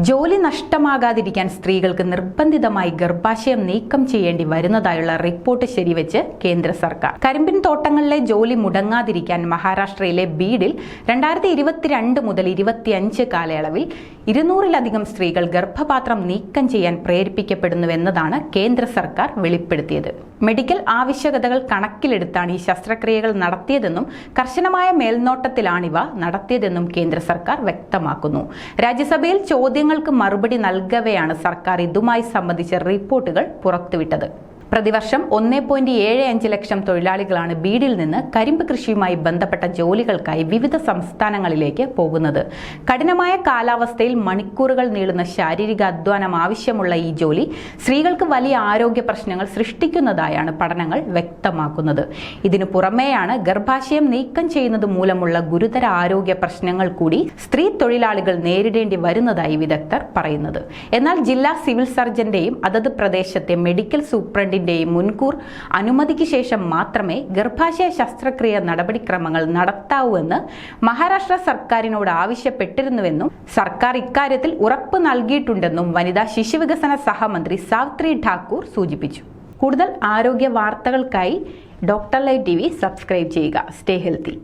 ജോലി നഷ്ടമാകാതിരിക്കാൻ സ്ത്രീകൾക്ക് നിർബന്ധിതമായി ഗർഭാശയം നീക്കം ചെയ്യേണ്ടി വരുന്നതായുള്ള റിപ്പോർട്ട് ശരിവെച്ച് കേന്ദ്ര സർക്കാർ. കരിമ്പിൻ തോട്ടങ്ങളിലെ ജോലി മുടങ്ങാതിരിക്കാൻ മഹാരാഷ്ട്രയിലെ ബീഡിൽ 2022 മുതൽ 2025 കാലയളവിൽ 200-ലധികം സ്ത്രീകൾ ഗർഭപാത്രം നീക്കം ചെയ്യാൻ പ്രേരിപ്പിക്കപ്പെടുന്നുവെന്നതാണ് കേന്ദ്ര സർക്കാർ വെളിപ്പെടുത്തിയത്. മെഡിക്കൽ ആവശ്യകതകൾ കണക്കിലെടുത്താണ് ഈ ശസ്ത്രക്രിയകൾ നടത്തിയതെന്നും കർശനമായ മേൽനോട്ടത്തിലാണിവ നടത്തിയതെന്നും കേന്ദ്ര സർക്കാർ വ്യക്തമാക്കുന്നു. രാജ്യസഭയിൽ ചോദ്യങ്ങൾക്ക് മറുപടി നൽകവെയാണ് സർക്കാർ ഇതുമായി സംബന്ധിച്ച റിപ്പോർട്ടുകൾ പുറത്തുവിട്ടത്. പ്രതിവർഷം 1.75 ലക്ഷം തൊഴിലാളികളാണ് ബീഡിൽ നിന്ന് കരിമ്പ് കൃഷിയുമായി ബന്ധപ്പെട്ട ജോലികൾക്കായി വിവിധ സംസ്ഥാനങ്ങളിലേക്ക് പോകുന്നത്. കഠിനമായ കാലാവസ്ഥയിൽ മണിക്കൂറുകൾ നീളുന്ന ശാരീരിക അധ്വാനം ആവശ്യമുള്ള ഈ ജോലി സ്ത്രീകൾക്ക് വലിയ ആരോഗ്യ പ്രശ്നങ്ങൾ സൃഷ്ടിക്കുന്നതായാണ് പഠനങ്ങൾ വ്യക്തമാക്കുന്നത്. ഇതിനു പുറമെയാണ് ഗർഭാശയം നീക്കം ചെയ്യുന്നത് മൂലമുള്ള ഗുരുതര ആരോഗ്യ പ്രശ്നങ്ങൾ കൂടി സ്ത്രീ തൊഴിലാളികൾ നേരിടേണ്ടി വരുന്നതായി വിദഗ്ധർ പറയുന്നത്. എന്നാൽ ജില്ലാ സിവിൽ സർജന്റെയും അതത് പ്രദേശത്തെ മെഡിക്കൽ സൂപ്രണ്ട് മുൻകൂർ അനുമതിക്ക് ശേഷം മാത്രമേ ഗർഭാശയ ശസ്ത്രക്രിയ നടപടിക്രമങ്ങൾ നടത്താവൂ എന്ന് മഹാരാഷ്ട്ര സർക്കാരിനോട് ആവശ്യപ്പെട്ടിരുന്നുവെന്നും സർക്കാർ ഇക്കാര്യത്തിൽ ഉറപ്പ് നൽകിയിട്ടുണ്ടെന്നും വനിതാ ശിശുവികസന സഹമന്ത്രി സാവിത്രി ഠാക്കൂർ സൂചിപ്പിച്ചു. കൂടുതൽ ആരോഗ്യ വാർത്തകൾക്കായി ഡോക്ടർ ലൈവ് TV സബ്സ്ക്രൈബ് ചെയ്യുക. Stay healthy.